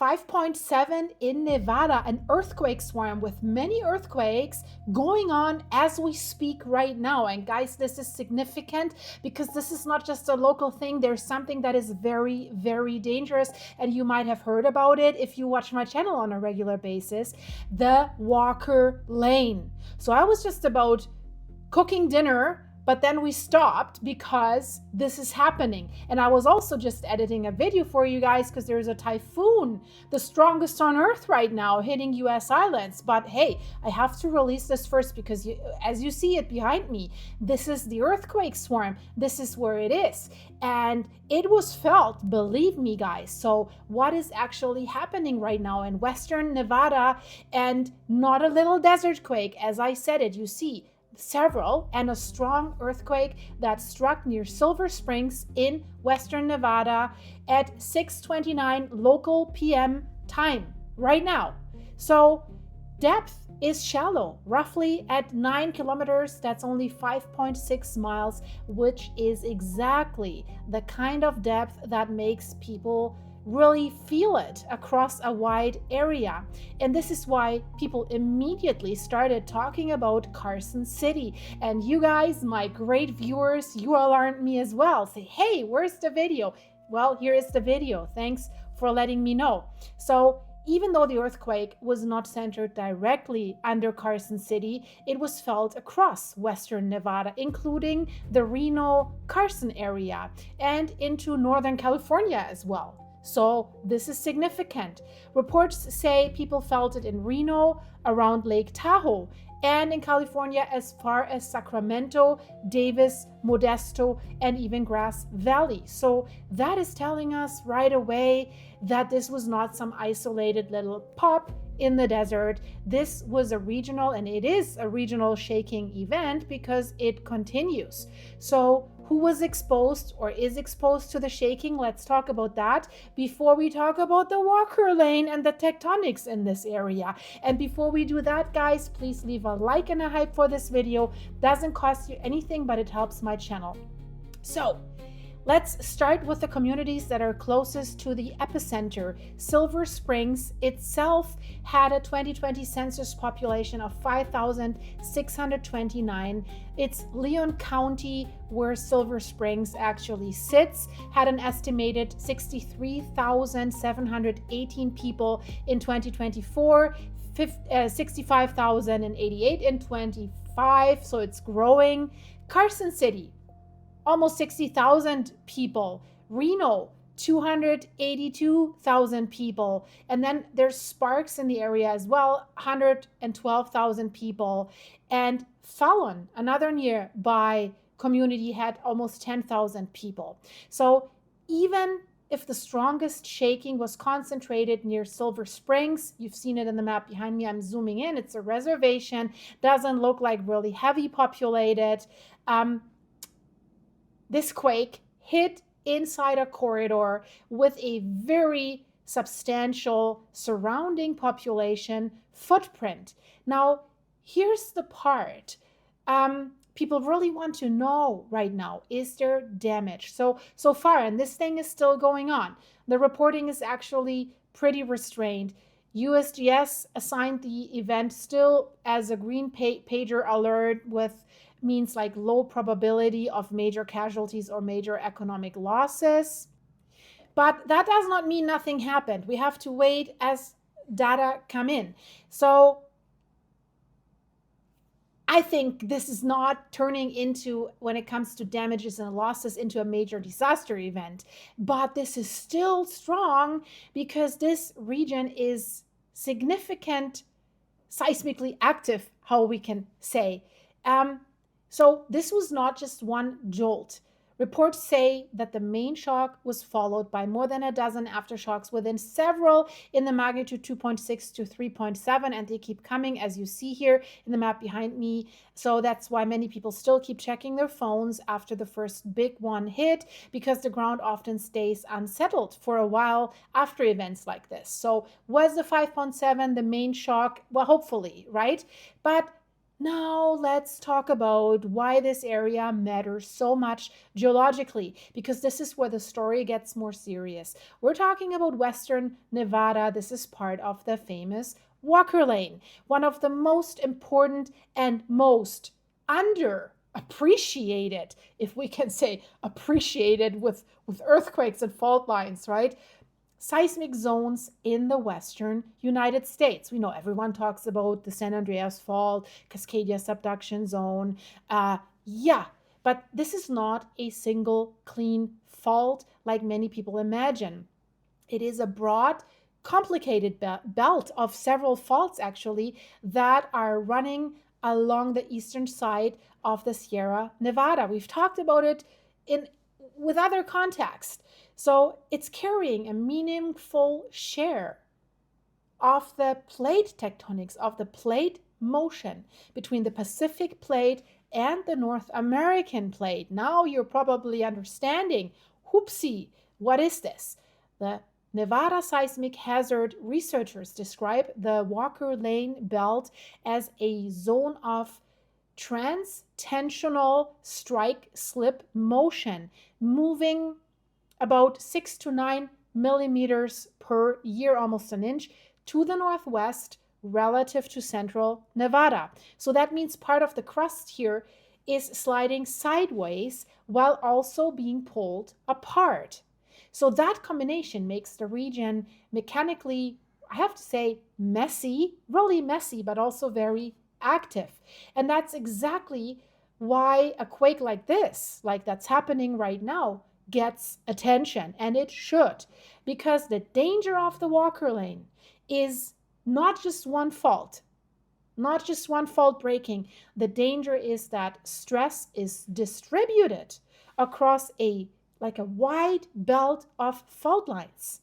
5.7 in Nevada, an earthquake swarm with many earthquakes going on as we speak right now. And guys, this is significant because this is not just a local thing. There's something that is very, very dangerous. And you might have heard about it if you watch my channel on a regular basis, the Walker Lane. So I was just about cooking dinner, but then we stopped because this is happening. And I was also just editing a video for you guys because there's a typhoon, the strongest on earth right now, hitting US islands. But hey, I have to release this first because as you see it behind me, this is the earthquake swarm. This is where it is. And it was felt, believe me guys. So what is actually happening right now in Western Nevada, and not a little desert quake, as I said it, you see, several, and a strong earthquake that struck near Silver Springs in Western Nevada at 6:29 local PM time right now. So depth is shallow, roughly at 9 kilometers. That's only 5.6 miles, which is exactly the kind of depth that makes people really feel it across a wide area. And this is why people immediately started talking about Carson City. And you guys, my great viewers, you alarmed me as well. Say, hey, where's the video? Well, here is the video. Thanks for letting me know. So even though the earthquake was not centered directly under Carson City, it was felt across Western Nevada, including the Reno-Carson area and into Northern California as well. So this is significant. Reports say people felt it in Reno, around Lake Tahoe, and in California as far as Sacramento, Davis, Modesto, and even Grass Valley. So that is telling us right away that this was not some isolated little pop in the desert. This was a regional, and it is a regional shaking event because it continues. So who was exposed or is exposed to the shaking? Let's talk about that before we talk about the Walker Lane and the tectonics in this area. And before we do that, guys, please leave a like and a hype for this video. Doesn't cost you anything, but it helps my channel. So let's start with the communities that are closest to the epicenter. Silver Springs itself had a 2020 census population of 5,629. It's Leon County, where Silver Springs actually sits, had an estimated 63,718 people in 2024, 65,088 in 25, so it's growing. Carson City, almost 60,000 people. Reno, 282,000 people. And then there's Sparks in the area as well, 112,000 people. And Fallon, another nearby community, had almost 10,000 people. So even if the strongest shaking was concentrated near Silver Springs, you've seen it in the map behind me, I'm zooming in, it's a reservation, doesn't look like really heavy populated. This quake hit inside a corridor with a very substantial surrounding population footprint. Now, here's the part people really want to know right now. Is there damage? So far, and this thing is still going on, the reporting is actually pretty restrained. USGS assigned the event still as a green pager alert, with means like low probability of major casualties or major economic losses. But that does not mean nothing happened. We have to wait as data come in. So I think this is not turning into, when it comes to damages and losses, into a major disaster event. But this is still strong because this region is significant, seismically active, how we can say. So this was not just one jolt. Reports say that the main shock was followed by more than a dozen aftershocks, within several in the magnitude 2.6 to 3.7, and they keep coming, as you see here in the map behind me. So that's why many people still keep checking their phones after the first big one hit, because the ground often stays unsettled for a while after events like this. So was the 5.7 the main shock? Well, hopefully, right? But Now let's talk about why this area matters so much geologically, because this is where the story gets more serious. We're talking about Western Nevada. This is part of the famous Walker Lane, one of the most important and most underappreciated, if we can say appreciated with earthquakes and fault lines, right? Seismic zones in the western United States. We know everyone talks about the San Andreas fault, Cascadia subduction zone. Yeah, but this is not a single clean fault like many people imagine. It is a broad, complicated belt of several faults, actually, that are running along the eastern side of the Sierra Nevada. We've talked about it in with other context. So it's carrying a meaningful share of the plate tectonics, of the plate motion between the Pacific plate and the North American plate. Now you're probably understanding, whoopsie, what is this? The Nevada seismic hazard researchers describe the Walker Lane belt as a zone of transtensional strike slip motion, moving about 6 to 9 millimeters per year, almost an inch, to the northwest relative to central Nevada. So that means part of the crust here is sliding sideways while also being pulled apart. So that combination makes the region mechanically, I have to say, messy, really messy, but also very active. And that's exactly why a quake like this, like that's happening right now, gets attention, and it should, because the danger of the Walker Lane is not just one fault, not just one fault breaking. The danger is that stress is distributed across a wide belt of fault lines.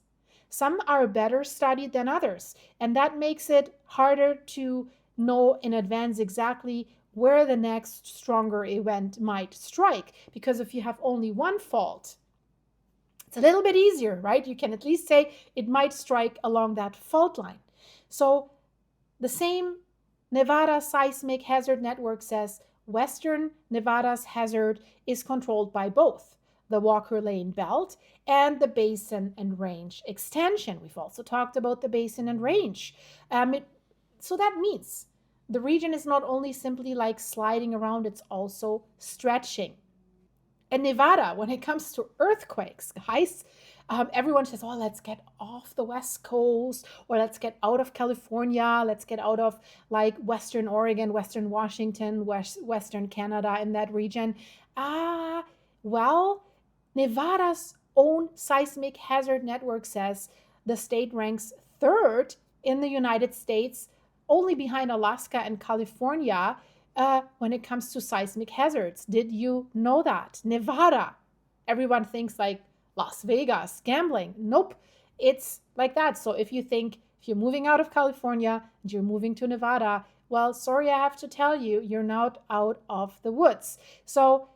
Some are better studied than others, and that makes it harder to know in advance exactly where the next stronger event might strike. Because if you have only one fault, it's a little bit easier, right? You can at least say it might strike along that fault line. So the same Nevada Seismic Hazard Network says Western Nevada's hazard is controlled by both the Walker Lane belt and the basin and range extension. We've also talked about the basin and range. So that means the region is not only simply like sliding around, it's also stretching. And Nevada, when it comes to earthquakes, guys, everyone says, oh, let's get off the West Coast, or let's get out of California, let's get out of like Western Oregon, Western Washington, Western Canada, in that region. Well, Nevada's own seismic hazard network says the state ranks third in the United States, only behind Alaska and California, when it comes to seismic hazards. Did you know that? Nevada. Everyone thinks like Las Vegas, gambling. Nope. It's like that. So if you're moving out of California and you're moving to Nevada, well, sorry, I have to tell you, you're not out of the woods. So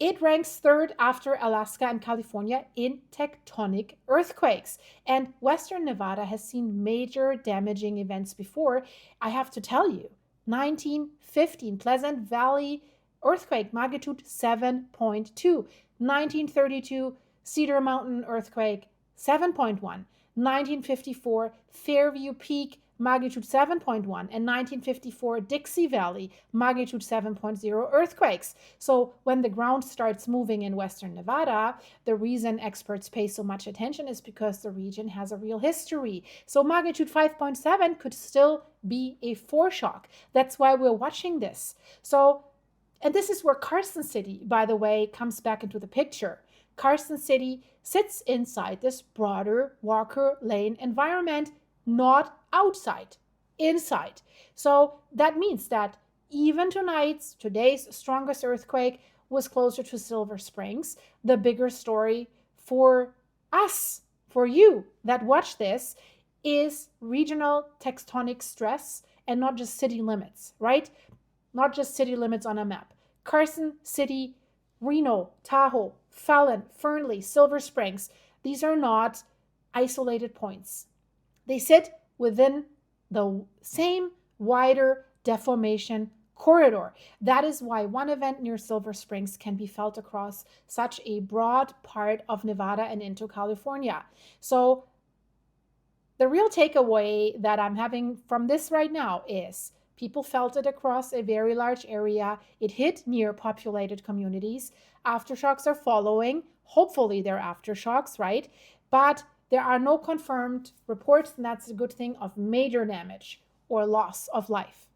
it ranks third after Alaska and California in tectonic earthquakes. And Western Nevada has seen major damaging events before. I have to tell you, 1915 Pleasant Valley earthquake, magnitude 7.2. 1932 Cedar Mountain earthquake, 7.1. 1954 Fairview Peak, magnitude 7.1. And 1954 Dixie Valley, magnitude 7.0 earthquakes. So when the ground starts moving in Western Nevada, the reason experts pay so much attention is because the region has a real history. So magnitude 5.7 could still be a foreshock. That's why we're watching this. So, and this is where Carson City, by the way, comes back into the picture. Carson City sits inside this broader Walker Lane environment, not outside, inside. So that means that even today's strongest earthquake was closer to Silver Springs. The bigger story for us, for you that watch this, is regional tectonic stress and not just city limits, right? Not just city limits on a map. Carson City, Reno, Tahoe, Fallon, Fernley, Silver Springs, these are not isolated points. They sit within the same wider deformation corridor. That is why one event near Silver Springs can be felt across such a broad part of Nevada and into California. So the real takeaway that I'm having from this right now is people felt it across a very large area. It hit near populated communities. Aftershocks are following. Hopefully they're aftershocks, right? But there are no confirmed reports, and that's a good thing, of major damage or loss of life.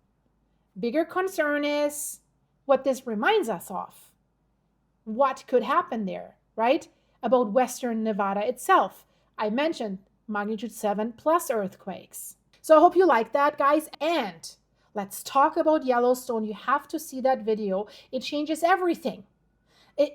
Bigger concern is what this reminds us of. What could happen there, right? About Western Nevada itself. I mentioned magnitude 7 plus earthquakes. So I hope you like that, guys. And let's talk about Yellowstone. You have to see that video. It changes everything.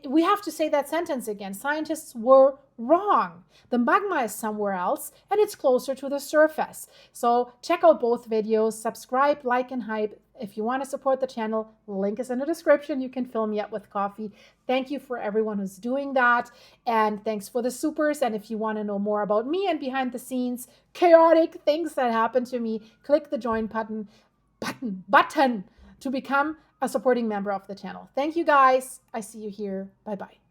We have to say that sentence again. Scientists were wrong. The magma is somewhere else and it's closer to the surface. So check out both videos, subscribe, like, and hype. If you want to support the channel, link is in the description. You can fill me up with coffee. Thank you for everyone who's doing that. And thanks for the supers. And if you want to know more about me and behind the scenes, chaotic things that happen to me, click the join button to become a supporting member of the channel. Thank you guys. I see you here. Bye-bye.